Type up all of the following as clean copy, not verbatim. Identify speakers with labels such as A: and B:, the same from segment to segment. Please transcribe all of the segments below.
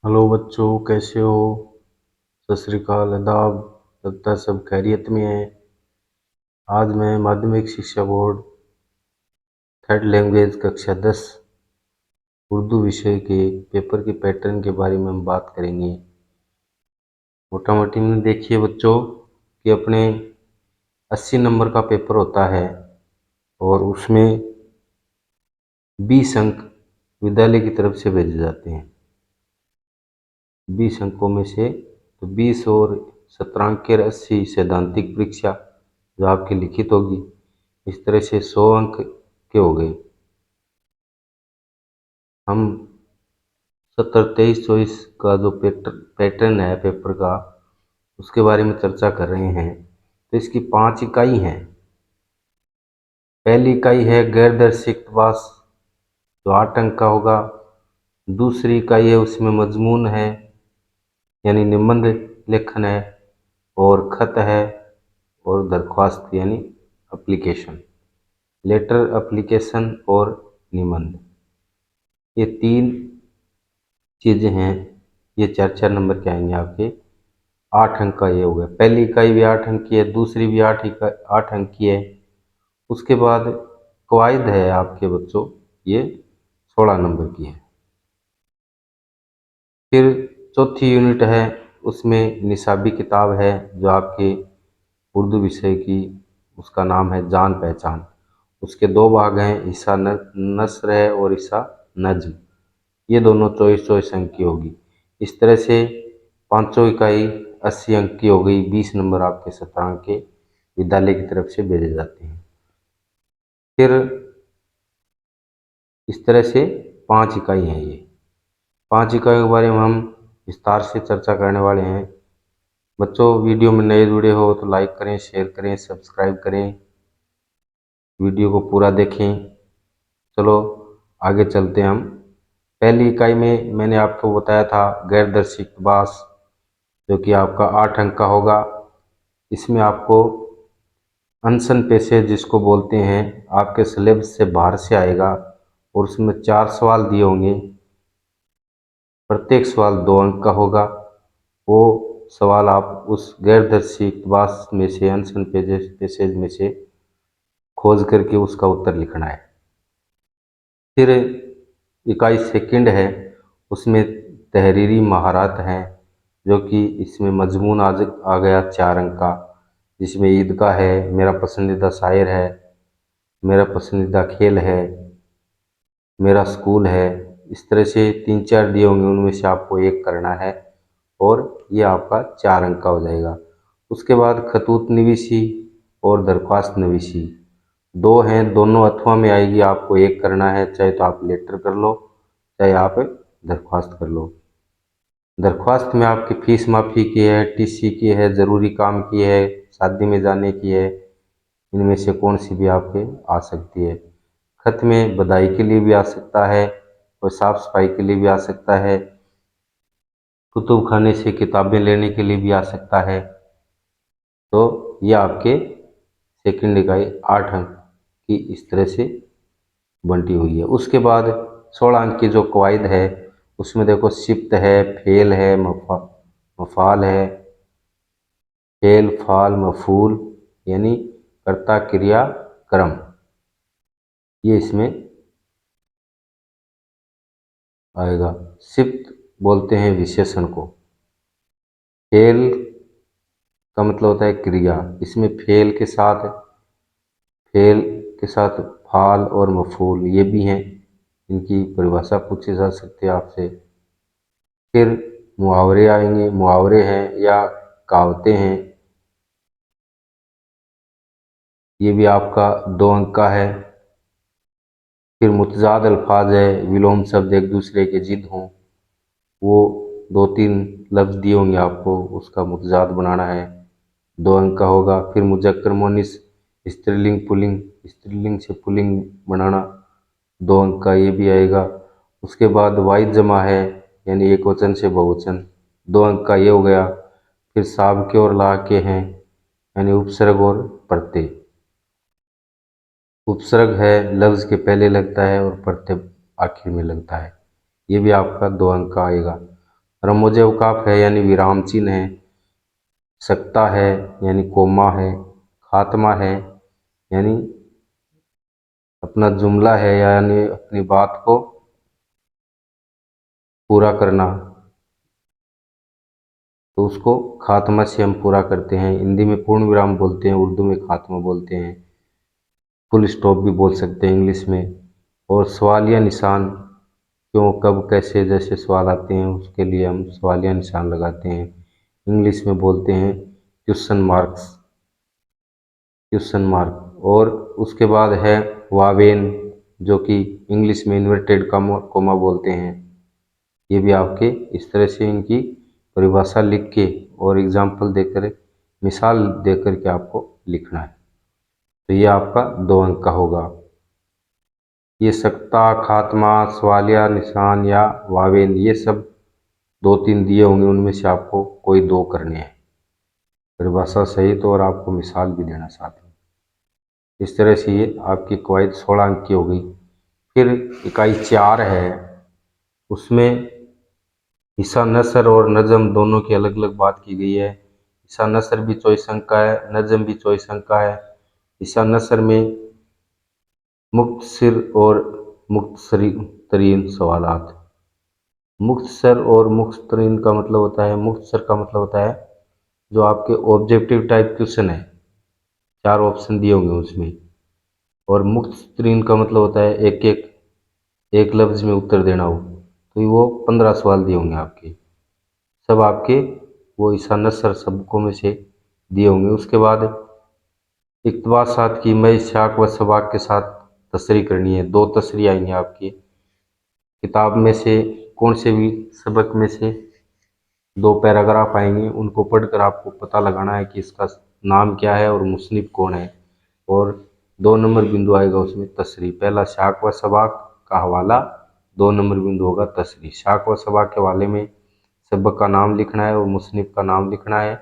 A: Hello बच्चों, कैसे हो? सत श्री अकाल, आदाब। लगता है सब खैरियत में है। आज मैं माध्यमिक शिक्षा बोर्ड थर्ड लैंग्वेज कक्षा 10 उर्दू विषय के पेपर के पैटर्न के बारे में हम बात करेंगे। मोटा मोटी में देखिए बच्चों कि अपने 80 नंबर का पेपर होता है और उसमें 20 अंक विद्यालय की तरफ से भेजे जाते हैं। 20 अंकों में से तो 20 और 17 अंक के 80 सैद्धांतिक परीक्षा जो आपकी लिखित होगी। इस तरह से 100 अंक के हो गए। हम 17, 23, 24 का जो पैटर्न है पेपर का, उसके बारे में चर्चा कर रहे हैं। तो इसकी 5 इकाई हैं। पहली इकाई है गैर दर्शित प्रवास, जो 8 अंक का होगा। दूसरी इकाई है उसमें मजमून है, यानी निबंध लेखन है, और खत है, और दरख्वास्त यानी एप्लीकेशन, लेटर एप्लीकेशन और निबंध। ये 3 चीज़ें हैं। ये 4-4 नंबर के आएंगे आपके। 8 अंक का ये हो गया। पहली इकाई भी 8 अंक की है, दूसरी भी 8 अंक की है। उसके बाद कवायद है आपके बच्चों, ये 16 नंबर की है। फिर चौथी यूनिट है, उसमें निसाबी किताब है जो आपके उर्दू विषय की, उसका नाम है जान पहचान। उसके 2 भाग हैं, हिस्सा नस्र है और हिस्सा नज्म। ये दोनों 24-24 अंक की होगी। इस तरह से पाँचों इकाई 80 अंक की हो गई। 20 नंबर आपके 17 अंक के विद्यालय की तरफ से भेजे जाते हैं। फिर इस तरह से 5 इकाई हैं ये। 5 इकाइयों के बारे में हम विस्तार से चर्चा करने वाले हैं। बच्चों, वीडियो में नए जुड़े हो तो लाइक करें, शेयर करें, सब्सक्राइब करें, वीडियो को पूरा देखें। चलो आगे चलते हैं हम। पहली इकाई में मैंने आपको बताया था गैरदर्शी इक़्तिबास, जो कि आपका 8 अंक का होगा। इसमें आपको अनशन पेशे जिसको बोलते हैं, आपके सिलेबस से बाहर से आएगा और उसमें 4 सवाल दिए होंगे। प्रत्येक सवाल 2 अंक का होगा। वो सवाल आप उस गैरदर्शी इक़्तिबास में से, अनशन पेशेज में से खोज करके उसका उत्तर लिखना है। फिर इकाई सेकंड है, उसमें तहरीरी महारत हैं, जो कि इसमें मजमून आ गया 4 अंक का, जिसमें ईदगाह है, मेरा पसंदीदा शायर है, मेरा पसंदीदा खेल है, मेरा स्कूल है। इस तरह से 3-4 दिए होंगे, उनमें से आपको एक करना है और ये आपका 4 अंक का हो जाएगा। उसके बाद खतूत नवीसी और दरख्वास्त नवीसी 2 हैं, दोनों अथवा में आएगी। आपको एक करना है, चाहे तो आप लेटर कर लो, चाहे आप दरख्वास्त कर लो। दरख्वास्त में आपकी फीस माफ़ी की है, टीसी की है, ज़रूरी काम की है, शादी में जाने की है। इनमें से कौन सी भी आपके आ सकती है। खत में बधाई के लिए भी आ सकता है और साफ सफाई के लिए भी आ सकता है। कुतुब खाने से किताबें लेने के लिए भी आ सकता है। तो ये आपके सेकंड इकाई 8 अंक की इस तरह से बंटी हुई है। उसके बाद 16 अंक की जो कवायद है, उसमें देखो सिफ्त है, फेल है, मफाल है, फेल, फाल, मफूल, यानी कर्ता क्रिया क्रम, ये इसमें आएगा। सिफ्त बोलते हैं विशेषण को। फेल का मतलब होता है क्रिया। इसमें फेल के साथ फाल और मफूल ये भी हैं। इनकी परिभाषा पूछी जा सकती है आपसे। फिर मुहावरे आएंगे, मुहावरे हैं या कहावतें हैं, ये भी आपका 2 अंक का है। फिर मुतजाद अल्फाज है, विलोम शब्द एक दूसरे के जिद हों, वो 2-3 लफ्ज़ दिए होंगे आपको, उसका मुतजाद बनाना है, 2 अंक का होगा। फिर मुजक्कर मोनिस, स्त्रीलिंग पुल्लिंग, स्त्रीलिंग से पुल्लिंग बनाना, 2 अंक का ये भी आएगा। उसके बाद वाहिद जमा है, यानी एक वचन से बहुवचन, 2 अंक का ये हो गया। फिर साब के और ला के हैं, यानी उपसर्ग और प्रत्यय। उपसर्ग है, लफ्ज़ के पहले लगता है और प्रत्यय आखिर में लगता है। ये भी आपका 2 अंक का आएगा। रमोजअवकाफ है यानी विराम चिन्ह है, सकता है यानी कोमा है, खात्मा है यानी अपना जुमला है यानी अपनी बात को पूरा करना, तो उसको खात्मा से हम पूरा करते हैं। हिंदी में पूर्ण विराम बोलते हैं, उर्दू में खात्मा बोलते हैं, फुल स्टॉप भी बोल सकते हैं इंग्लिश में। और सवालिया निशान, क्यों कब कैसे जैसे सवाल आते हैं उसके लिए हम सवालिया निशान लगाते हैं, इंग्लिश में बोलते हैं क्वेश्चन मार्क्स, क्वेश्चन मार्क। और उसके बाद है वावेन, जो कि इंग्लिश में इन्वर्टेड कोमा बोलते हैं। ये भी आपके इस तरह से इनकी परिभाषा लिख के और एग्जाम्पल देकर, मिसाल देकर के आपको लिखना है। तो ये आपका 2 अंक का होगा। ये सकता, खात्मा, सवालिया निशान या वावेन, ये सब 2-3 दिए होंगे, उनमें से आपको कोई 2 करने हैं, परिभाषा सहित और आपको मिसाल भी देना साथ में। इस तरह से ये आपकी कवायद 16 अंक की हो गई। फिर इकाई 4 है, उसमें हिस्सा नसर और नज़म दोनों की अलग अलग बात की गई है। हिस्सा नसर भी 24 अंक का है, नज़म भी 24 अंक का है। हिस्सा नसर में मुख्तसर और मुख्तसरीन सवालात। मुख्तसर और मुख्तसरीन का मतलब होता है, मुख्तसर का मतलब होता है जो आपके ऑब्जेक्टिव टाइप क्वेश्चन है, 4 ऑप्शन दिए होंगे उसमें। और मुख्तसरीन का मतलब होता है एक लफ्ज़ में उत्तर देना हो, तो वो 15 सवाल दिए होंगे आपके, सब आपके वो ईसा नसर सबकों में से दिए होंगे। उसके बाद इक़्तिबासात की मई शाक व सबाक के साथ तसरी करनी है। 2 तसरी आएंगी आपकी किताब में से, कौन से भी सबक में से 2 पैराग्राफ आएंगे, उनको पढ़कर आपको पता लगाना है कि इसका नाम क्या है और मुसन्निफ़ कौन है। और 2 नंबर बिंदु आएगा उसमें तसरी, पहला शाक व सबाक का हवाला, 2 नंबर बिंदु होगा तसरी। शाक व सबाक के हवाले में सबक का नाम लिखना है और मुसन्निफ़ का नाम लिखना है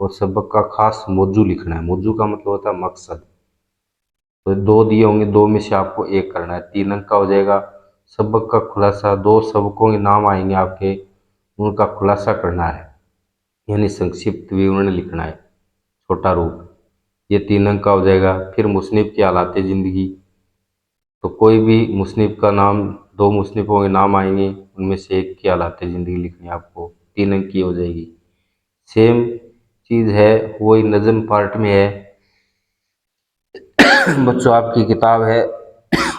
A: और सबक का खास मौजू लिखना है। मौजू का मतलब होता है मकसद। तो 2 दिए होंगे, 2 में से आपको 1 करना है, 3 अंक का हो जाएगा। सबक का खुलासा, 2 सबकों के नाम आएंगे आपके, उनका खुलासा करना है यानी संक्षिप्त विवरण लिखना है, छोटा रूप, ये 3 अंक का हो जाएगा। फिर मुसन्निफ़ की हालात ज़िंदगी, तो कोई भी मुसन्निफ़ का नाम, 2 मुसन्निफ़ों के नाम आएंगे, उनमें से एक की हालात ज़िंदगी लिखनी है आपको, 3 अंक की हो जाएगी। सेम चीज़ है, वही नज़म पार्ट में है। बच्चों आपकी किताब है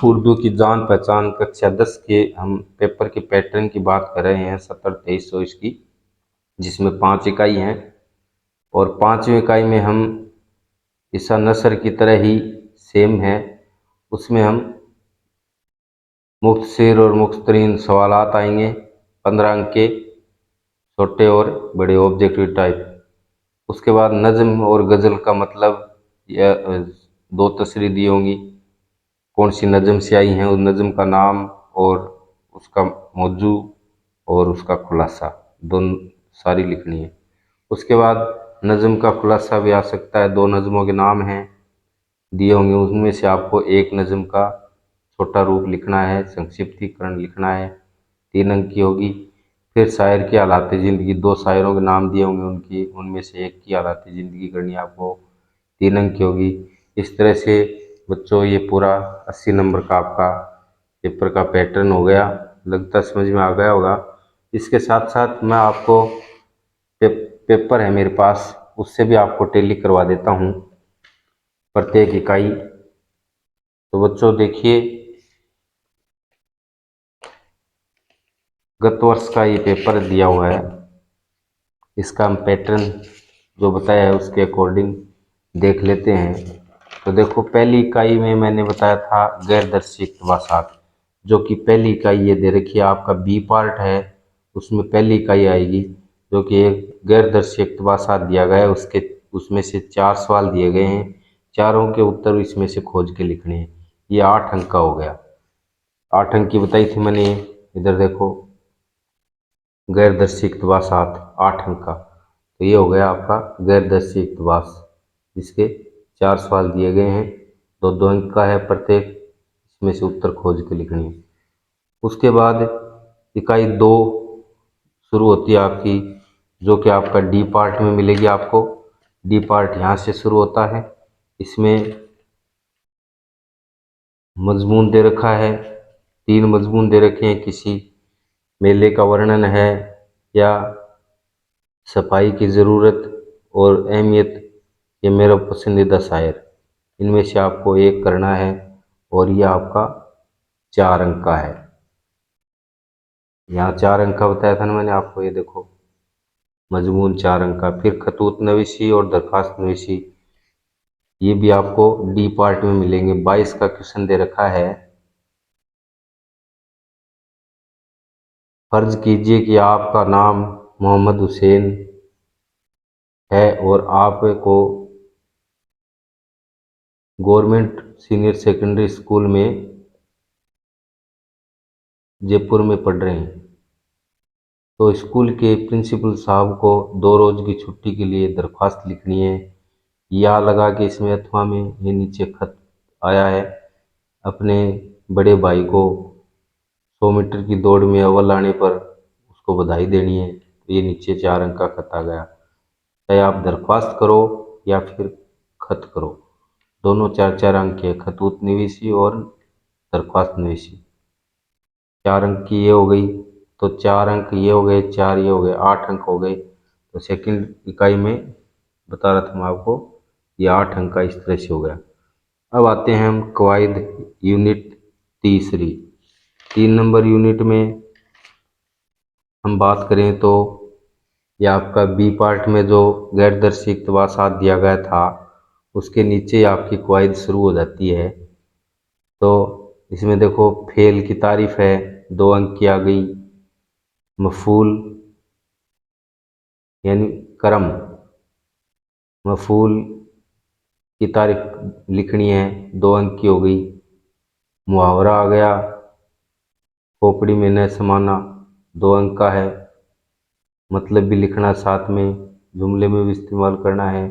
A: उर्दू की जान पहचान, कक्षा 10 के हम पेपर के पैटर्न की बात कर रहे हैं, 70-2300 इसकी, जिसमें 5 इकाई हैं। और 5वीं इकाई में हम ईसा नसर की तरह ही सेम है, उसमें हम मुख्तसर और मुख्तरीन सवालात आएंगे, 15 अंक के, छोटे और बड़े ऑब्जेक्टिव टाइप। उसके बाद नज़म और गज़ल का मतलब, या 2 तसरी दी होंगी, कौन सी नज़म से आई हैं, उस नज़म का नाम और उसका मौजू और उसका खुलासा, दोनों सारी लिखनी है। उसके बाद नज़म का खुलासा भी आ सकता है, 2 नज़मों के नाम हैं दिए होंगे, उनमें से आपको एक नज़म का छोटा रूप लिखना है, संक्षिप्तीकरण लिखना है, 3 अंक की होगी। फिर शायर की हालात ज़िंदगी, 2 शायरों के नाम दिए होंगे उनकी, उनमें से एक की हालात ज़िंदगी करनी है आपको, 3 अंक की होगी। इस तरह से बच्चों ये पूरा 80 नंबर का आपका पेपर का पैटर्न हो गया, लगता समझ में आ गया होगा। इसके साथ साथ मैं आपको पे, पेपर है मेरे पास, उससे भी आपको टैली करवा देता हूँ प्रत्येक इकाई। तो बच्चों देखिए, गत वर्ष का ये पेपर दिया हुआ है, इसका हम पैटर्न जो बताया है उसके अकॉर्डिंग देख लेते हैं। तो देखो, पहली इकाई में मैंने बताया था गैरदर्शी इक़्तिबासात, जो कि पहली इकाई ये दे रखी है, आपका बी पार्ट है, उसमें पहली इकाई आएगी, जो कि एक गैरदर्शी इक़्तिबासात दिया गया है, उसमें से 4 सवाल दिए गए हैं, चारों के उत्तर इसमें से खोज के लिखने हैं। ये 8 अंक का हो गया, 8 अंक की बताई थी मैंने, इधर देखो, गैरदर्शी इक़्तिबासात 8 अंक का। तो ये हो गया आपका गैरदर्शी इक़्तिबास, जिसके 4 सवाल दिए गए हैं, 2-2 अंक का है प्रत्येक, इसमें से उत्तर खोज के लिखनी है। उसके बाद इकाई 2 शुरू होती है आपकी, जो कि आपका डी पार्ट में मिलेगी आपको। डी पार्ट यहाँ से शुरू होता है। इसमें मजमून दे रखा है, 3 मजमून दे रखे हैं। किसी मेले का वर्णन है या सफाई की ज़रूरत और अहमियत, ये मेरा पसंदीदा शायर। इनमें से आपको एक करना है और ये आपका 4 अंक का है। यहाँ 4 अंक का बताया था ना मैंने आपको, ये देखो मजमून 4 अंक का। फिर खतूत नवीसी और दरखास्त नवीसी, ये भी आपको डी पार्ट में मिलेंगे। 22 का क्वेश्चन दे रखा है। फर्ज कीजिए कि आपका नाम मोहम्मद हुसैन है और आपको गवर्नमेंट सीनियर सेकेंडरी स्कूल में जयपुर में पढ़ रहे हैं। तो स्कूल के प्रिंसिपल साहब को 2 रोज़ की छुट्टी के लिए दरख्वास्त लिखनी है। या लगा के इसमें अथवा में ये नीचे खत आया है, अपने बड़े भाई को 100 मीटर की दौड़ में अव्वल आने पर उसको बधाई देनी है। तो ये नीचे 4 अंक का खत आ गया। चाहे आप दरख्वास्त करो या फिर खत करो, दोनों 4-4 अंक के, खतूत नवीसी और दरख्वास्त नवीसी। 4 अंक की ये हो गई, तो 4 अंक ये हो गए, 4 ये हो गए, 8 अंक हो गए। तो सेकंड इकाई में बता रहा था मैं आपको, ये 8 अंक का इस तरह से हो गया। अब आते हैं हम कवायद यूनिट तीसरी। 3 नंबर यूनिट में हम बात करें तो ये आपका बी पार्ट में जो गैरदर्शी इक़्तिबासात दिया गया था, उसके नीचे आपकी कवायद शुरू हो जाती है। तो इसमें देखो, फेल की तारीफ है, 2 अंक की आ गई। मफूल यानी करम, मफूल की तारीफ लिखनी है, 2 अंक की हो गई। मुहावरा आ गया, खोपड़ी में न समाना, 2 अंक का है। मतलब भी लिखना साथ में, जुमले में भी इस्तेमाल करना है।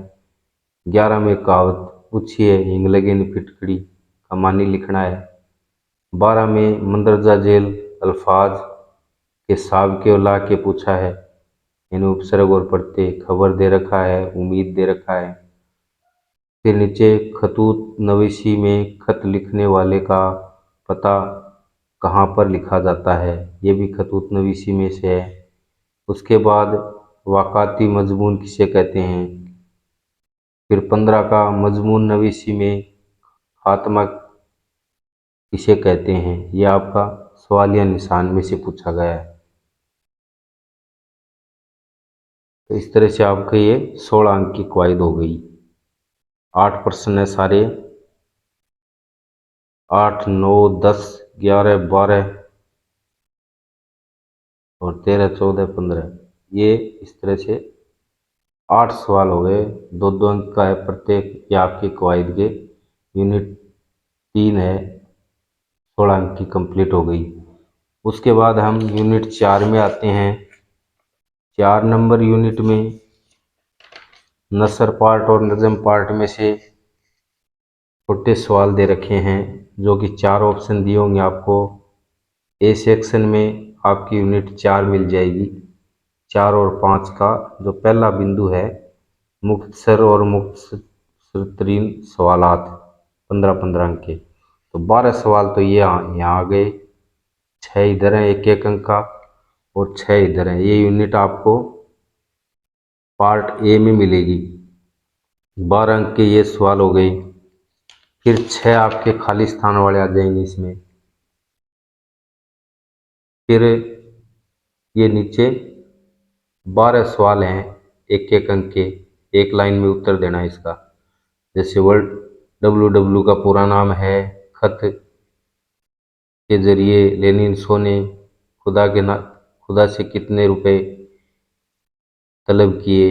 A: 11 में कहावत पूछी है, हिंग लगे न फिटकड़ी का मानी लिखना है। 12 में मंदरजा झेल अल्फाज के साब के ला के पूछा है, यानी उपसर्ग और प्रत्यय। खबर दे रखा है, उम्मीद दे रखा है। फिर नीचे खतूत नवीसी में खत लिखने वाले का पता कहाँ पर लिखा जाता है, ये भी खतूत नवीसी में से है। उसके बाद वाक़ाती मजमून किसे कहते हैं। फिर 15 का मजमून नवीसी में खात्मा किसे कहते हैं, ये आपका सवालिया निशान में से पूछा गया है। तो इस तरह से आपके ये 16 अंक की कवायद हो गई। 8 प्रश्न है सारे, 8, 9, 10, 11, 12 और 13, 14, 15, ये इस तरह से 8 सवाल हो गए। 2-2 अंक का है प्रत्येक, ये आपकी कवायद के। यूनिट 3 है, 16 अंक की कंप्लीट हो गई। उसके बाद हम यूनिट 4 में आते हैं। 4 नंबर यूनिट में नसर पार्ट और नज़म पार्ट में से छोटे सवाल दे रखे हैं, जो कि 4 ऑप्शन दिए होंगे आपको। ए सेक्शन में आपकी यूनिट 4 मिल जाएगी। 4 और 5 का जो पहला बिंदु है, मुख्तसर और मुख्तसरीन सवालात, 15-15 अंक के। तो 12 सवाल तो ये यहाँ आ गए। 6 इधर हैं 1-1 अंक का और 6 इधर हैं। ये यूनिट आपको पार्ट ए में मिलेगी। 12 अंक के ये सवाल हो गए। फिर 6 आपके खाली स्थान वाले आ जाएंगे इसमें। फिर ये नीचे 12 सवाल हैं 1-1 अंक के, एक लाइन में उत्तर देना है इसका। जैसे वर्ल्ड WW का पूरा नाम है, खत के जरिए लेनिन शो ने खुदा से कितने रुपए तलब किए।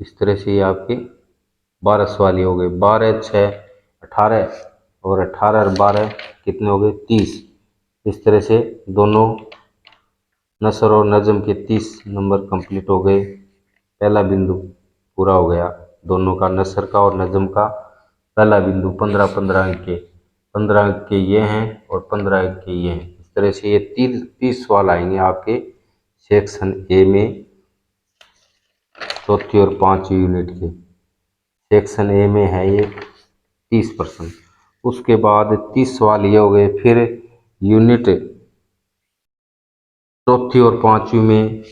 A: इस तरह से ये आपके 12 सवाल ही हो गए। 12, 6, 18 और 18 और 12 कितने हो गए, 30। इस तरह से दोनों नसर और नज़म के 30 नंबर कंप्लीट हो गए। पहला बिंदु पूरा हो गया दोनों का, नसर का और नज़म का। पहला बिंदु 15-15 अंक के, 15 अंक के ये हैं और 15 अंक के ये हैं। इस तरह से ये 30 सवाल आएंगे आपके सेक्शन ए में, चौथी और 5वीं यूनिट के। सेक्शन ए में है ये 30 प्रश्न। उसके बाद 30 सवाल ये हो गए। फिर यूनिट चौथी और 5वीं में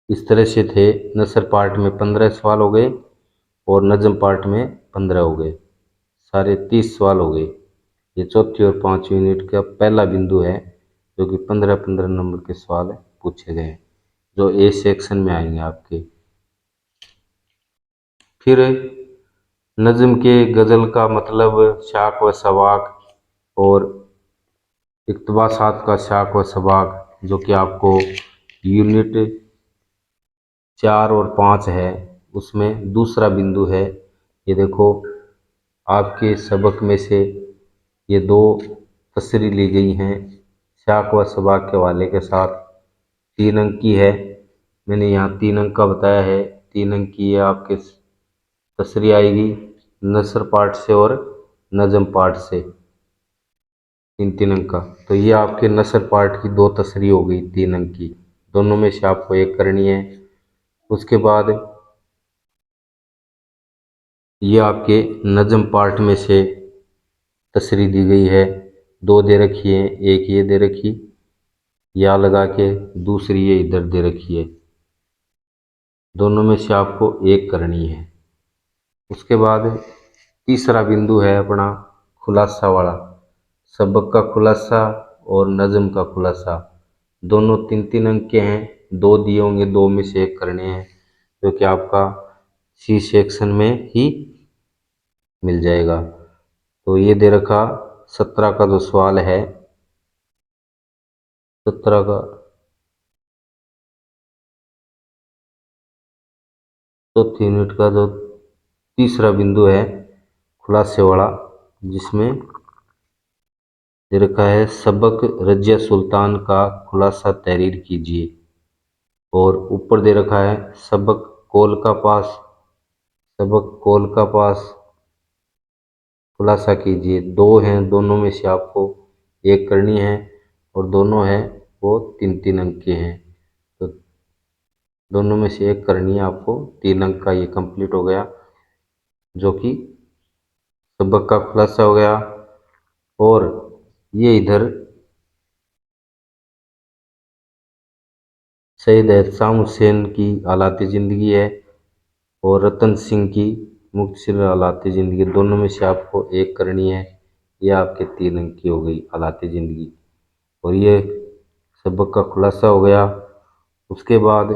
A: इस तरह से थे। नसर पार्ट में 15 सवाल हो गए और नज्म पार्ट में 15 हो गए, सारे 30 सवाल हो गए। ये चौथी और 5वीं यूनिट का पहला बिंदु है, जो कि 15-15 नंबर के सवाल पूछे गए हैं, जो ए सेक्शन में आएंगे आपके। फिर नज्म के गज़ल का मतलब शाख व सवाक और इक़्तिबासात का शाख व सवाक, जो कि आपको यूनिट 4 और 5 है, उसमें दूसरा बिंदु है। ये देखो आपके सबक में से ये 2 तस्री ली गई हैं शाख व सवाक के हवाले के साथ। 3 अंक की है, मैंने यहाँ 3 अंक का बताया है। 3 अंक की ये आपके तस्री आएगी नसर पार्ट से और नज़म पार्ट से, 3-3 अंक का। तो ये आपके नसर पार्ट की 2 तस्री हो गई 3 अंक की, दोनों में से आपको एक करनी है। उसके बाद ये आपके नज़म पार्ट में से तस्री दी गई है, 2 दे रखी है, एक ये दे रखी या लगा के, दूसरी ये इधर दे रखी है, दोनों में से आपको एक करनी है। उसके बाद तीसरा बिंदु है अपना खुलासा वाला, सबक का खुलासा और नज़म का खुलासा, दोनों 3-3 अंक के हैं। 2 दिए होंगे, 2 में से एक करने हैं, जो कि आपका सी सेक्शन में ही मिल जाएगा। तो ये दे रखा 17 का जो सवाल है, 17 का चौथी यूनिट का जो तीसरा बिंदु है खुलासे वाला, जिसमें दे रखा है सबक रजिया सुल्तान का खुलासा तहरीर कीजिए। और ऊपर दे रखा है सबक कोल का पास खुलासा कीजिए। 2 हैं, दोनों में से आपको एक करनी है और दोनों हैं वो 3-3 अंक के हैं, तो दोनों में से एक करनी है आपको। 3 अंक का ये कंप्लीट हो गया, जो कि सबक का खुलासा हो गया। और ये इधर सैयद एहसाम हुसैन की हालात ज़िंदगी है और रतन सिंह की मुख्तसर हालात ज़िंदगी, दोनों में से आपको एक करनी है। ये आपके 3 अंक की हो गई हालात ज़िंदगी, और ये सबक का खुलासा हो गया। उसके बाद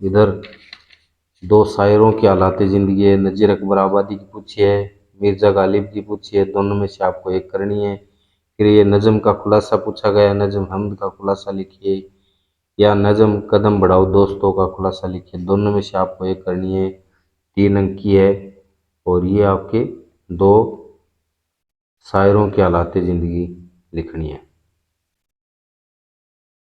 A: इधर 2 शायरों की हालात ज़िंदगी है, नज़ीर अकबर आबादी की पूछी है, मिर्ज़ा गालिब की पूछी है, दोनों में से आपको एक करनी है। फिर ये नज़म का खुलासा पूछा गया, नज़म हमद का खुलासा लिखिए या नज़म कदम बढ़ाओ दोस्तों का खुलासा लिखिए, दोनों में से आपको एक करनी है। 3 अंक की है और ये आपके 2 शायरों की हालात ज़िंदगी लिखनी है।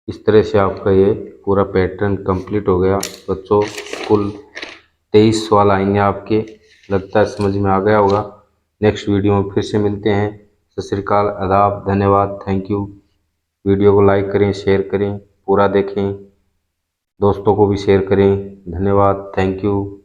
A: इस तरह से आपका ये पूरा पैटर्न कंप्लीट हो गया बच्चों। कुल 23 सवाल आएंगे आपके, लगता है समझ में आ गया होगा। नेक्स्ट वीडियो में फिर से मिलते हैं। सत श्री अकाल, आदाब, धन्यवाद, थैंक यू। वीडियो को लाइक करें, शेयर करें, पूरा देखें, दोस्तों को भी शेयर करें। धन्यवाद, थैंक यू।